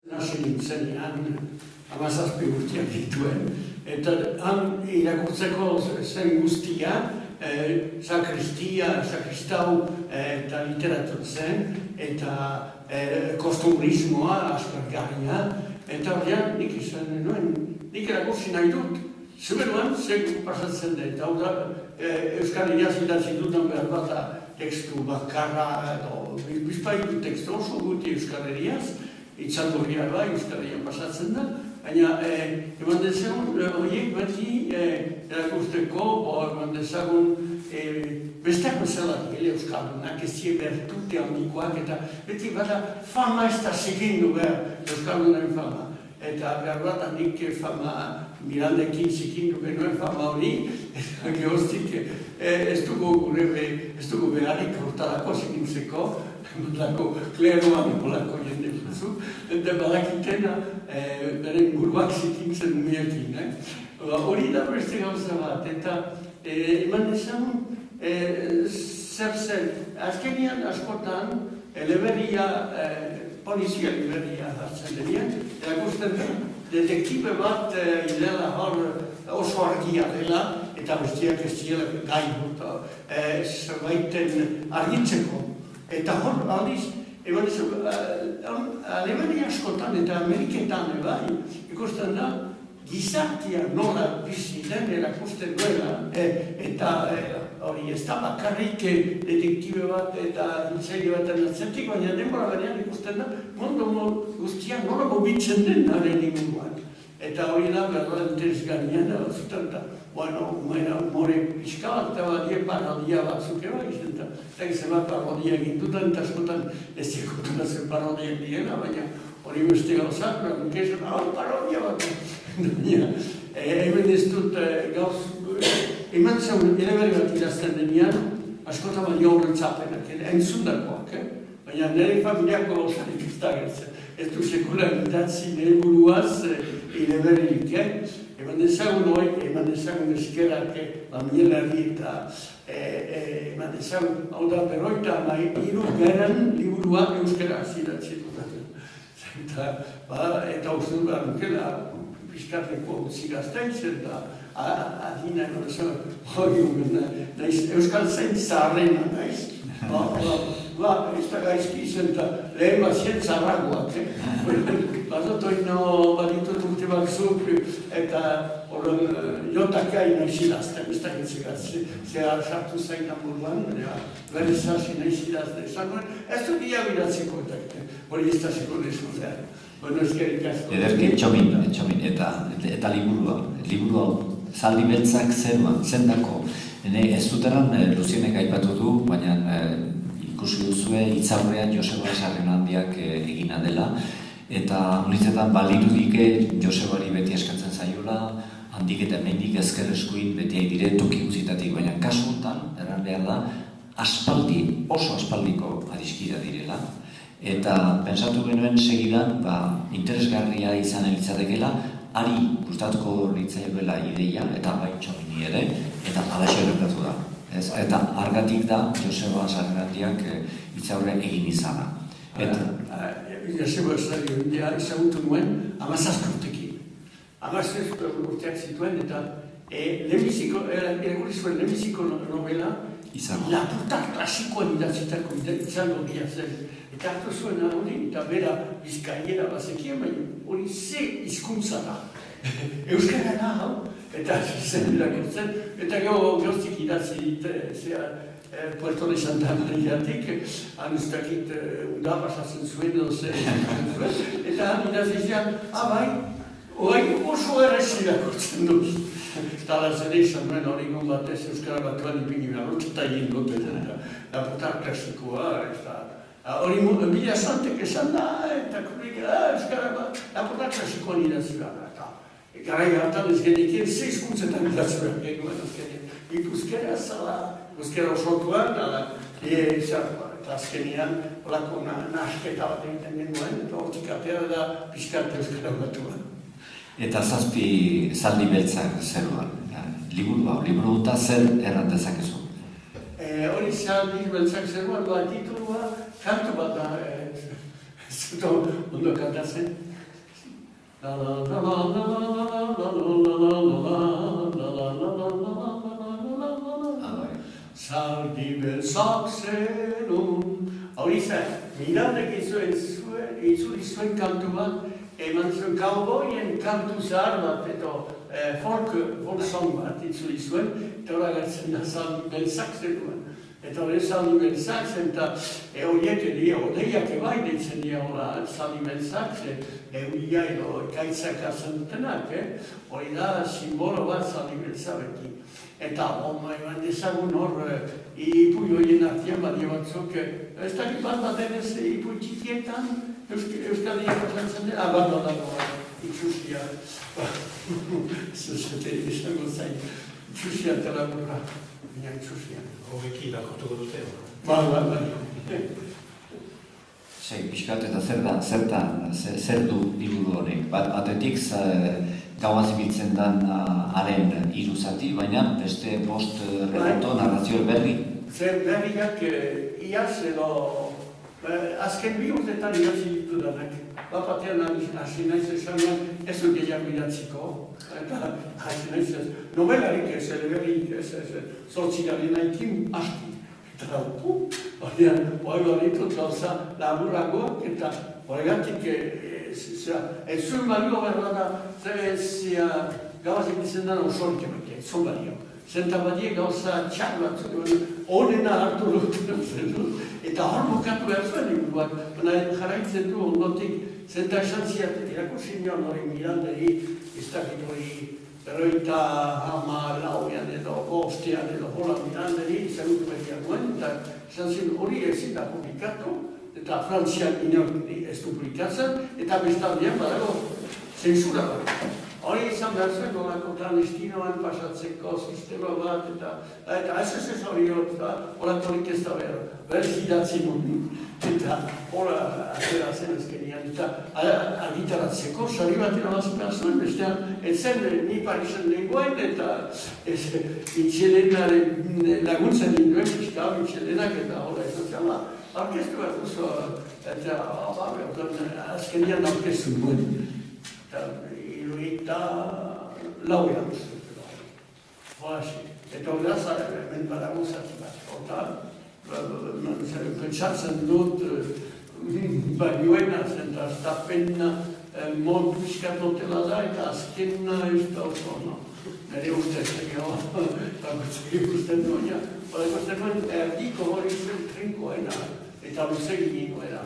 Hasi nintzen, hamazazpi urteak dituen, eta han irakurtzeko zen guztia, sakristau eta literatur zen, eta kostumbrismoa, aspergarria, eta horrean nik izan nuen, nik irakurtzi nahi dut, zuberuan zer pasatzen da, eta hau da, Euskal Herriaz idatzi dudan behar bat tekstu bakarra, bizpaitu tekstu oso guti Euskal Herriaz, itzaldurria da, Euskal Herrian pasatzen da, baina eman dezagun horiek beti erakusteko, eman dezagun besteak bezala dira Euskaldunak, ez dira bertute handikoak, eta beti bada fama ez da segindu behar Euskaldunaren fama. Eta behar bat handik fama Mirandekin zikindu genuen fama hori, eta gehoztik ez dugu beharrik hortarako zikintzeko, lako kleroan olako jende batzu, eta badakitena beren buruak zikintzen umiekin. Hori da beste gauza bat, eta eman esan zer zen, azkenian askotan eleberria, polizia liberia hartzen denean, erakusten detektibe bat dela hor oso argia dela, eta bestiak ez dira gai zerbaiten argitzeko. Eta hor aldiz, Alemania askotan eta Ameriketan ikusten da, gizartia nola bizi den erakusten duela, eta hori ez da bakarrik detektibe bat eta hiltzaile bat atzetik, baina denbora berean ikusten da, mundu guztia nola mobitzen den haren inguruan. Eta hori da, berda interesgarrian da, batzutan da, more pixka bat, eta badie parodia batzuk eba izan da. Eta gizan bat parodia egin dutan, eta askotan ez dikotu da zen parodia diena, baina hori beste gauzak, parodia bat. Hemen ez dut gauz, eman zaun eleberri bat idazten denean, askotan baino horretzapenak, entzundakoak, baina nire familiako gauzarik ez da gertzen. Ez du sekulan idatzi nire buruaz eleberririk, eman ezagun eskerak Lamielarri eta eman ezagun, hau da berroita hiru garen liburuak euskaraz idatzi dutan. Eta uste dut behar dukela, pizkateko zigazteiz eta adina euskal zain zaharrena naiz. Ez da gaizki izan eta lehen bat zien zaharragoak. Bazotoino baditut urte batzuk eta jotakai nahi zidazten, ez da gitzikatze. Zehar sartu zain amuruan, berez hasi nahi zidazten. Ez dut iabidatzeko eta hori ez da zeko nesu zehar. Ederki, txomin, eta liburua zaldi beltzak zendako. Ez duteran Luzienek aipatu du, baina ikusi duzue hitzaurrean Joseba Sarrenandiak egina dela, eta nolitzetan balirudike Josebari beti eskatzen zaiola, handik eta hemendik ezker eskuin beti dire toki guztietatik, baina kasu honetan, erran behar da, oso aspaldiko adiskida direla, eta pensatu genuen segidan interesgarria izan elitzatekela, ari gustatuko litzaioela ideia, eta bai txomini ere, eta alaxe horretatu da. Eta argatik da Joseba Sarrenandiak hitzaurre egin izana. Joseba Sarrenandia ezagutu nuen 17 urtekin. 17 urteak zituen eta irakurri zuen lehenbiziko novela Lapurtak klasikoan idatzitako izango gira zen. Eta hartu zuen hori, eta bera bizkaiera bazekien, baina hori ze hizkuntza da. Euskara da, hau, eta zen irakurtzen, eta gehoztik idatzi Puerto de Santa Mariatik, han ez dakit uda pasatzen zuen, eta han idatzi zian, bai, oso errez irakurtzen duz. Tala zer izan duen hori batez Euskara Batuan ipini behar, eta egin dut, Lapurtak klasikoa, hori bila santek esan da, eta Euskara Lapurtak klasikoan idatzi behar. Garai hartan ez genekien, ze hizkuntzetan idatzi behar genuen azkenean. Euskara zala, euskara osotuan, eta azkenean olako nasketa bat egiten genuen, eta hortik atera da pixkarte Euskara Batuan. Eta zazpi zaldi beltzak zeruan, liburu eta zer errandezakezu? Hori zaldi beltzak zeruan, titulua kantu bat da, ez dut ondo kantatzen. La la la la la la la la la la. Zaldi beltzak zenun. Hori zen, Mirandek itzuli zuen kantu bat, eman zuen cowboyen kantu zahar bat, edo folk song bat itzuli zuen, eta hori agertzen da zaldi beltzak zenuen. Eta hori zaldi beltzak zen, eta horiek odeiak ebai deitzen dira hola zaldi beltzak, euria edo ekaitzak hartzen dutenak, hori da simbolo bat zaldi beltzabekin. Eta eman dezagun hor ipuin horien artean badia batzuk, ez dakit bat denez ipuin txikietan, Euskal Herriak atlantzen dira, bat dago, itxusia, zuzete izango zain, itxusia telaburra, baina itxusia. Hogeki irakortuko dute. Bai. Pixkat eta zer du liburu honek? Batetik gauaz ibiltzen den haren hiru zati, baina beste bost relato, narrazio berri. Zer berriak iaz edo azken bi urtetan idatzi ditudanak. Bapatean hasi naiz esanean ez dut gehiago idatziko. Eta hasi naiz ez. Nobelarik ez, eleberrik ez, zortzigari nahikin aski. Eta hori ditut gauza laburagoak eta horregatik ez zuen balio behar da gauaz egitzen dena osorik ematea, ez zuen balio. Zenta badie gauza txar bat honena hartu dut eta hor bukatu behar zuen inguruak, baina jarraitzen du ondotik zenta esan ziaten irakursi nion hori Miranderi, ez dakit hori Berroita hama lauean edo bostean edo hola Miranderi zerutu behiak duen, eta esan zen hori ezin da publikatu, eta Frantzian inork ez du publikatzen, eta bestaldean badago zensura bat. Hori izan behar zuen, golako clandestinoan pasatzeko sistema bat, eta ez hori horatorik ez da behar, berriz idatzi nuen, eta hola atera zen ezkenian, eta argitaratzeko sari bat irabazin behar zuen, bestean, etzen ni Parisen nengoen, eta Itxelenaren laguntzen ninduen, pixka, Itxelenak eta hola ez zela, orkestu bat duzu, eta azkenian orkestu nuen. Eta lauean uste. Eta hori da, hemen badago zati bat. Pentsatzen dut, balioena zen, eta penna mol pixkat hotela da, eta azkenna ez da oso, nire ustez egeo, eta ikusten duen, erdiko hori zuen trinkoena, eta luzegin inoera.